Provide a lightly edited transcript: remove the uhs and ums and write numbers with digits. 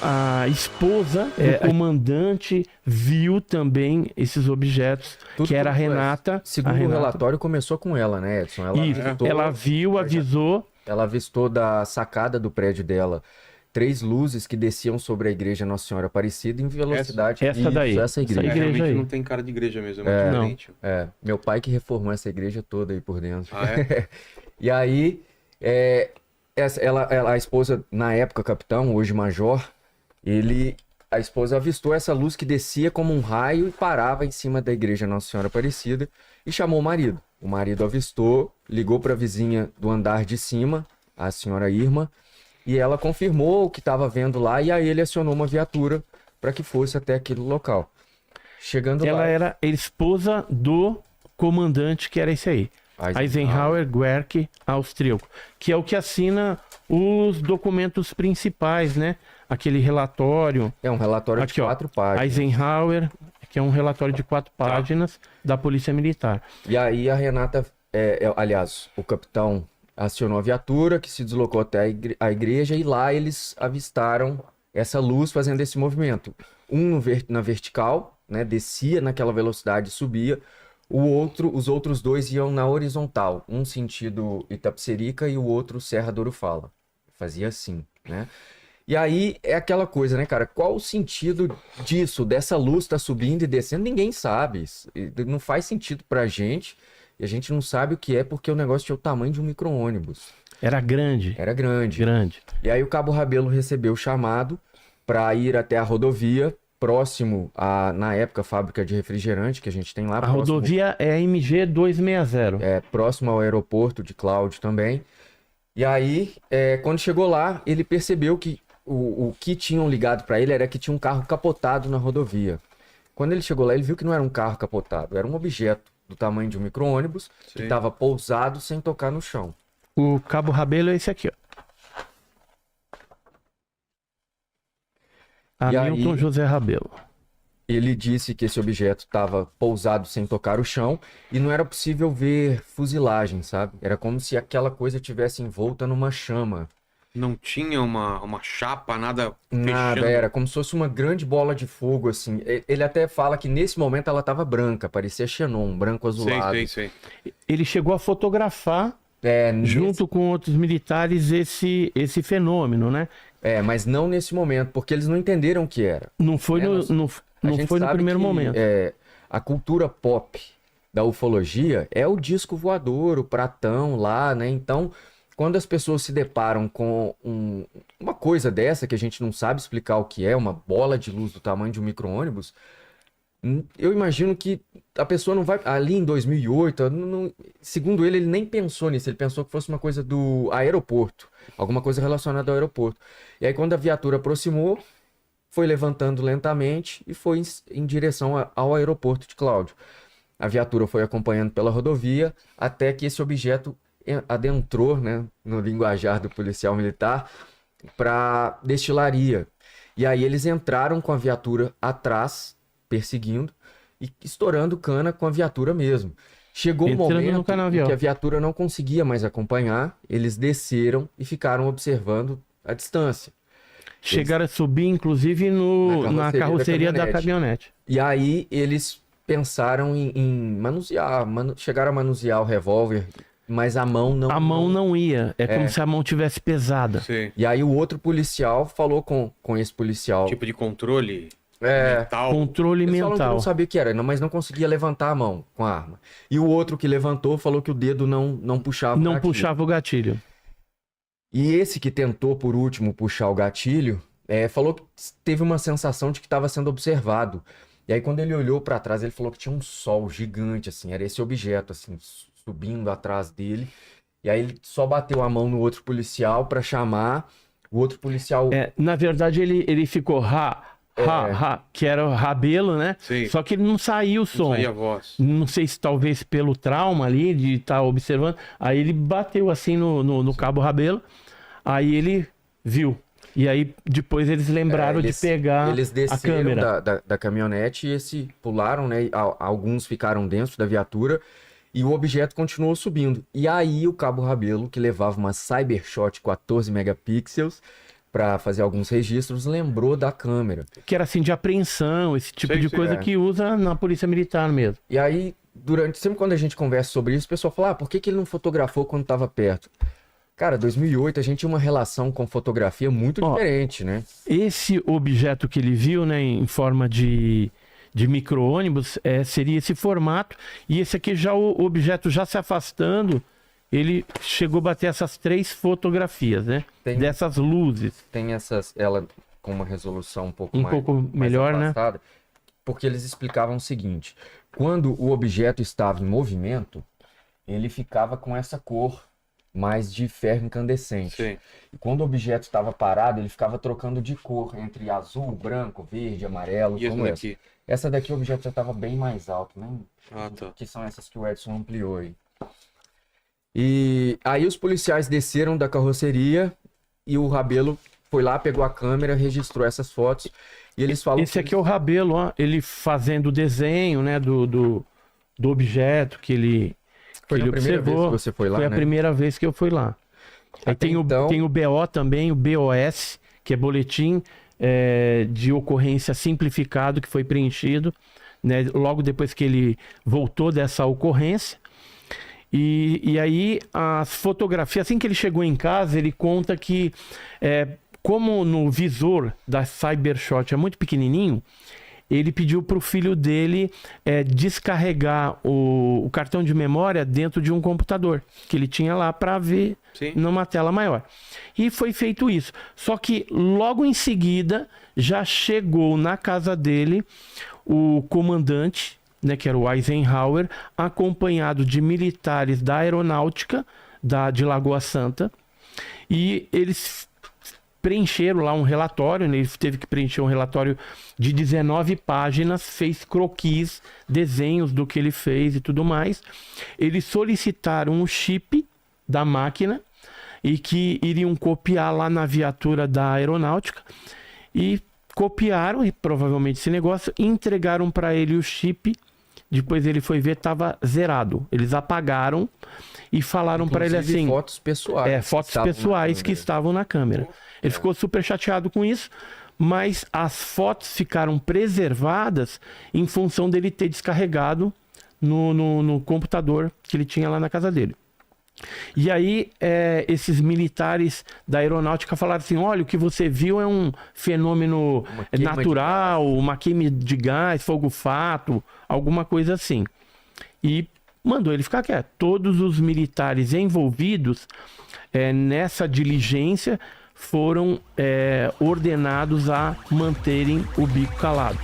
A esposa do comandante viu também esses objetos, Tudo que era a começou, Renata. Segundo o relatório, começou com ela, né, Edson? Ela viu, avisou. Ela avistou da sacada do prédio dela 3 luzes que desciam sobre a igreja Nossa Senhora Aparecida em velocidade. Essa daí. Essa igreja. Realmente não tem cara de igreja mesmo, é muito diferente. Meu pai que reformou essa igreja toda aí por dentro. Ah, é? E aí, a esposa, na época capitão, hoje major, a esposa avistou essa luz que descia como um raio e parava em cima da igreja Nossa Senhora Aparecida e chamou o marido. O marido avistou, ligou para a vizinha do andar de cima, a senhora Irma, e ela confirmou o que estava vendo lá e aí ele acionou uma viatura para que fosse até aquele local. Chegando lá... Ela era esposa do comandante, que era esse aí. Eisenhower Guerck, austríaco, que é o que assina os documentos principais, né? Aquele relatório. É um relatório aqui, de 4 páginas. Eisenhower, que é um relatório de 4 páginas da Polícia Militar. E aí a Renata, aliás, o capitão acionou a viatura que se deslocou até a igreja e lá eles avistaram essa luz fazendo esse movimento. Na vertical, né? Descia naquela velocidade, subia. Os outros 2 iam na horizontal, um sentido Itapecerica e o outro Serra do Urufala. Fazia assim, né? E aí é aquela coisa, né, cara? Qual o sentido disso, dessa luz tá subindo e descendo? Ninguém sabe. Não faz sentido pra gente. E a gente não sabe o que é porque o negócio tinha o tamanho de um micro-ônibus. Era grande. Era grande. Grande. E aí o Cabo Rabelo recebeu o chamado para ir até a rodovia, próximo à, na época, fábrica de refrigerante que a gente tem lá. A rodovia é a MG 260. Próximo ao aeroporto de Cláudio também. E aí, quando chegou lá, ele percebeu que o que tinham ligado para ele era que tinha um carro capotado na rodovia. Quando ele chegou lá, ele viu que não era um carro capotado, era um objeto do tamanho de um micro-ônibus que estava pousado sem tocar no chão. O Cabo Rabelo é esse aqui, ó. Hamilton aí, José Rabelo. Ele disse que esse objeto estava pousado sem tocar o chão e não era possível ver fuzilagem, sabe? Era como se aquela coisa tivesse envolta numa chama. Não tinha uma chapa, nada Nada, fechando. era como se fosse uma grande bola de fogo, assim. Ele até fala que nesse momento ela estava branca, parecia xenon, branco azulado. Sei. Ele chegou a fotografar, junto com outros militares, esse fenômeno, né? Mas não nesse momento, porque eles não entenderam o que era. Não foi no primeiro momento. A cultura pop da ufologia é o disco voador, o pratão lá, né? Então, quando as pessoas se deparam com uma coisa dessa que a gente não sabe explicar o que é, uma bola de luz do tamanho de um micro-ônibus, eu imagino que a pessoa não vai... Ali em 2008, segundo ele nem pensou nisso. Ele pensou que fosse uma coisa do aeroporto. Alguma coisa relacionada ao aeroporto. E aí, quando a viatura aproximou, foi levantando lentamente e foi em direção ao aeroporto de Cláudio. A viatura foi acompanhando pela rodovia até que esse objeto adentrou, né, no linguajar do policial militar, para destilaria. E aí eles entraram com a viatura atrás, perseguindo e estourando cana com a viatura mesmo. Chegou um momento em que a viatura não conseguia mais acompanhar, eles desceram e ficaram observando a distância. Chegaram a subir, inclusive, na carroceria da caminhonete. E aí eles pensaram em manusear, chegaram a manusear o revólver, mas a mão não... A mão não ia, como se a mão tivesse pesada. Sim. E aí o outro policial falou com esse policial... Tipo de controle... mental. Controle mental. Eles não sabia o que era, mas não conseguia levantar a mão com a arma. E o outro que levantou falou que o dedo não puxava o gatilho. Não puxava o gatilho. E esse que tentou, por último, puxar o gatilho, falou que teve uma sensação de que estava sendo observado. E aí, quando ele olhou para trás, ele falou que tinha um sol gigante, assim, era esse objeto, assim, subindo atrás dele. E aí, ele só bateu a mão no outro policial para chamar. O outro policial... Na verdade, ele ficou que era o Rabelo, né? Sim. Só que ele não saiu o som. Não saía a voz. Não sei se talvez pelo trauma ali de estar observando. Aí ele bateu assim no Cabo Rabelo. Aí ele viu. E aí depois eles lembraram de pegar eles a câmera. Da caminhonete e pularam, né? Alguns ficaram dentro da viatura e o objeto continuou subindo. E aí o Cabo Rabelo, que levava uma Cybershot 14 megapixels, para fazer alguns registros, lembrou da câmera. Que era assim de apreensão, esse tipo de coisa que usa na polícia militar mesmo. E aí, sempre quando a gente conversa sobre isso, o pessoal fala, por que ele não fotografou quando estava perto? Cara, 2008 a gente tinha uma relação com fotografia muito diferente, né? Esse objeto que ele viu, né, em forma de micro-ônibus, seria esse formato. E esse aqui, já o objeto já se afastando, ele chegou a bater essas 3 fotografias, né? Dessas luzes. Tem ela com uma resolução um pouco melhor, mais afastada, né? Porque eles explicavam o seguinte, quando o objeto estava em movimento, ele ficava com essa cor mais de ferro incandescente. Sim. E quando o objeto estava parado, ele ficava trocando de cor entre azul, branco, verde, amarelo, e como essa. Essa daqui o objeto já estava bem mais alto, né? Tá. Que são essas que o Edson ampliou aí. E aí os policiais desceram da carroceria e o Rabelo foi lá, pegou a câmera, registrou essas fotos. E eles falam... Esse aqui é o Rabelo, ó, ele fazendo o desenho, né, do objeto que ele... Foi a primeira vez que você foi lá, Foi a primeira vez que eu fui lá. Aí tem o BO também, o BOS, que é boletim de ocorrência simplificado, que foi preenchido, né, logo depois que ele voltou dessa ocorrência. E aí as fotografias, assim que ele chegou em casa, ele conta que como no visor da Cybershot é muito pequenininho, ele pediu para o filho dele descarregar o cartão de memória dentro de um computador que ele tinha lá para ver numa tela maior. E foi feito isso. Só que logo em seguida já chegou na casa dele o comandante, né, que era o Eisenhower, acompanhado de militares da aeronáutica de Lagoa Santa, e eles preencheram lá um relatório, né? Ele teve que preencher um relatório de 19 páginas, fez croquis, desenhos do que ele fez e tudo mais. Eles solicitaram um chip da máquina e que iriam copiar lá na viatura da aeronáutica, e copiaram, e provavelmente esse negócio, entregaram para ele o chip. Depois ele foi ver, estava zerado. Eles apagaram e falaram para ele assim... fotos pessoais. Fotos pessoais que estavam na câmera. Ele ficou super chateado com isso, mas as fotos ficaram preservadas em função dele ter descarregado no computador que ele tinha lá na casa dele. E aí esses militares da aeronáutica falaram assim, olha, o que você viu é um fenômeno natural, uma queima de gás, fogo-fato, alguma coisa assim. E mandou ele ficar quieto. Todos os militares envolvidos nessa diligência foram ordenados a manterem o bico calado.